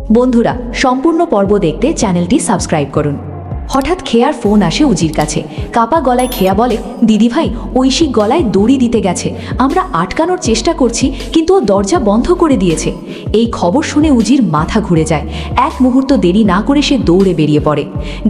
বন্ধুরা, সম্পূর্ণ পর্ব দেখতে চ্যানেলটি সাবস্ক্রাইব করুন। হঠাৎ খেয়ার ফোন আসে উজির কাছে। কাপা গলায় খেয়া বলে, দিদি ভাই, ঐশী গলায় দড়ি দিতে গেছে। আমরা আটকানোর চেষ্টা করছি, কিন্তু ও দরজা বন্ধ করে দিয়েছে। এই খবর শুনে উজির মাথা ঘুরে যায়। এক মুহূর্ত দেরি না করে সে দৌড়ে বেরিয়ে পড়ে।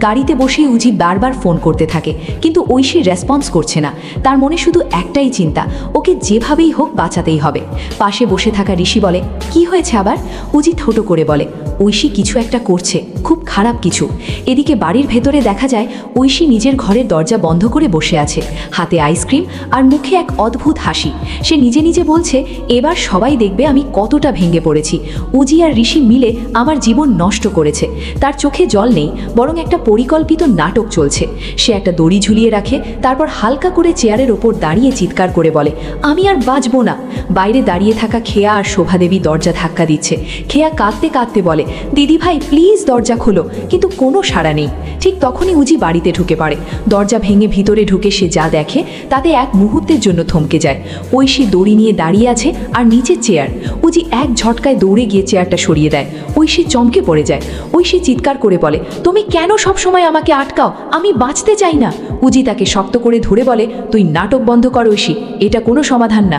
গাড়িতে বসে উজি বারবার ফোন করতে থাকে, কিন্তু ঐশী রেসপন্স করছে না। তার মনে শুধু একটাই চিন্তা, ওকে যেভাবেই হোক বাঁচাতেই হবে। পাশে বসে থাকা ঋষি বলে, কি হয়েছে আবার? উজি ঠোঁটো করে বলে, ঐশী কিছু একটা করছে, খুব খারাপ কিছু। এদিকে বাড়ির ভেতরে দেখা যায় ঐশী নিজের ঘরের দরজা বন্ধ করে বসে আছে, হাতে আইসক্রিম আর মুখে এক অদ্ভুত হাসি। সে নিজে নিজে বলছে, এবার সবাই দেখবে আমি কতটা ভেঙে পড়েছি। উজি আর ঋষি মিলে আমার জীবন নষ্ট করেছে। তার চোখে জল নেই, বরং একটা পরিকল্পিত নাটক চলছে। সে একটা দড়ি ঝুলিয়ে রাখে, তারপর হালকা করে চেয়ারের ওপর দাঁড়িয়ে চিৎকার করে বলে, আমি আর বাঁচবো না। বাইরে দাঁড়িয়ে থাকা খেয়া আর শোভাদেবী দরজা ধাক্কা দিচ্ছে। খেয়া কাঁদতে কাঁদতে বলে, দিদি ভাই প্লিজ দরজা খোলো, কিন্তু কোনো সাড়া নেই। ঠিক তখনই উজি বাড়িতে ঢুকে পড়ে। দরজা ভেঙে ভিতরে ঢুকে সে যা দেখে তাতে এক মুহূর্তের জন্য থমকে যায়। ঐশী দড়ি নিয়ে দাঁড়িয়ে আছে আর নিচে চেয়ার। উজি এক ঝটকায় দৌড়ে গিয়ে চেয়ারটা সরিয়ে দেয়। ঐশী চমকে পড়ে যায়। ঐশী চিৎকার করে বলে, তুমি কেন সব সময় আমাকে আটকাও? আমি বাঁচতে চাই না। উজি তাকে শক্ত করে ধরে বলে, তুই নাটক বন্ধ কর ঐশী, এটা কোনো সমাধান না।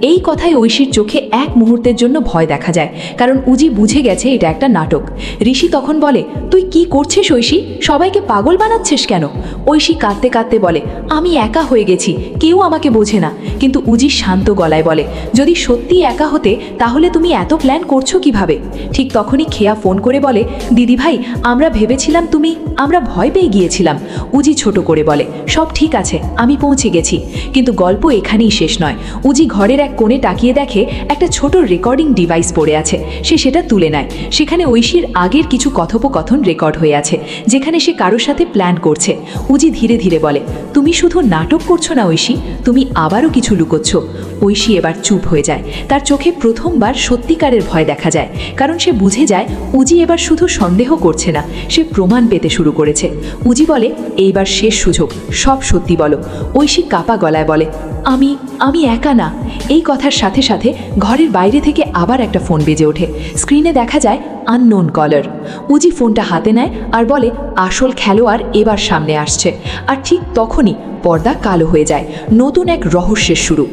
এই কথায় ঐশীর চোখে এক মুহূর্তের জন্য ভয় দেখা যায়, কারণ উজি বুঝে গেছে এটা একটা নাটক। ঋষি তখন বলে, তুই কি করছিস ঐশী? সবাইকে পাগল বানাচ্ছিস কেন? ঐশী কাঁদতে কাঁদতে বলে, আমি একা হয়ে গেছি, কেউ আমাকে বোঝে না। কিন্তু উজি শান্ত গলায় বলে, যদি সত্যি একা হতে তাহলে তুমি এত প্ল্যান করছো কিভাবে? ঠিক তখনই খেয়া ফোন করে বলে, দিদি ভাই, আমরা ভেবেছিলাম আমরা ভয় পেয়ে গিয়েছিলাম। উজি ছোট করে বলে, সব ঠিক আছে, আমি পৌঁছে গেছি। কিন্তু গল্প এখানেই শেষ নয়। উজি ঘরের এক কোণে তাকিয়ে দেখে একটা ছোট রেকর্ডিং ডিভাইস পড়ে আছে। সে সেটা তুলে নেয়। সেখানে ঐশীর আগের কিছু কথোপকথন রেকর্ড হয়ে আছে, যেখানে সে কারোর সাথে প্ল্যান করছে। উজি ধীরে ধীরে বলে, তুমি শুধু নাটক করছো না ঐশী, তুমি আবারও কিছু লুকোচ্ছ। ঐশী এবার চুপ হয়ে যায়। তার চোখে প্রথমবার সত্যিকারের ভয় দেখা যায়, কারণ সে বুঝে যায় উজি এবার শুধু সন্দেহ করছে না, সে প্রমাণ পেতে শুরু করেছে। উজি বলে, এইবার শেষ সুযোগ, সব সত্যি বলো। ঐশী কাপা গলায় বলে, আমি একা না। এই কথার সাথে সাথে ঘরের বাইরে থেকে আবার একটা ফোন বেজে ওঠে। স্ক্রিনে দেখা যায় আননোন কলার। উজি ফোনটা হাতে নেয় আর বলে, আসল খেলোয়াড় এবার সামনে আসছে। আর ঠিক তখনই পর্দা কালো হয়ে যায়। নতুন এক রহস্যের শুরু।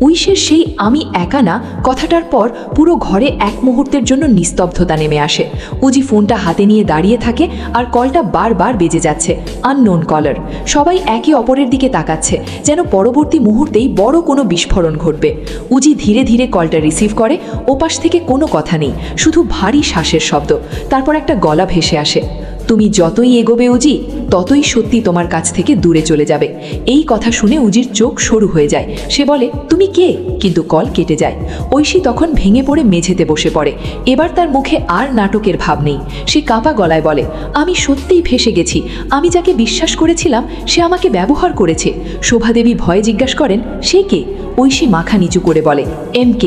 ঐশীর সেই আমি একা না কথাটার পর পুরো ঘরে এক মুহূর্তের জন্য নিস্তব্ধতা নেমে আসে। উজি ফোনটা হাতে নিয়ে দাঁড়িয়ে থাকে আর কলটা বারবার বেজে যাচ্ছে। আননোন কলার। সবাই একে অপরের দিকে তাকাচ্ছে, যেন পরবর্তী মুহূর্তেই বড় কোনো বিস্ফোরণ ঘটবে। উজি ধীরে ধীরে কলটা রিসিভ করে। ওপাশ থেকে কোনো কথা নেই, শুধু ভারী শ্বাসের শব্দ। তারপর একটা গলা ভেসে আসে, তুমি যতই এগোবে উজি, ততই সত্যি তোমার কাছ থেকে দূরে চলে যাবে। এই কথা শুনে উজির চোখ সরু হয়ে যায়। সে বলে, তুমি কে? কিন্তু কল কেটে যায়। ঐশী তখন ভেঙে পড়ে মেঝেতে বসে পড়ে। এবার তার মুখে আর নাটকের ভাব নেই। সে কাঁপা গলায় বলে, আমি সত্যিই ফেসে গেছি। আমি যাকে বিশ্বাস করেছিলাম সে আমাকে ব্যবহার করেছে। শোভাদেবী ভয়ে জিজ্ঞাসা করেন, সে কে? ঐশী মাথা নিচু করে বলে, MK।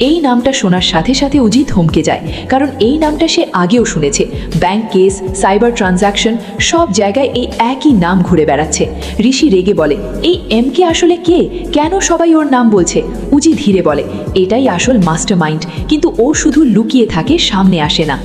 এই নামটা শোনার সাথে সাথে উজি থমকে যায়, কারণ এই নামটা সে আগেও শুনেছে। ব্যাংক কেস, সাইবার ট্রানজ্যাকশন, সব জায়গায় এই একই নাম ঘুরে বেড়াচ্ছে। ঋষি রেগে বলে, এই MK আসলে কে? কেন সবাই ওর নাম বলছে? উজি ধীরে বলে, এটাই আসল মাস্টারমাইন্ড, কিন্তু ও শুধু লুকিয়ে থাকে, সামনে আসে না।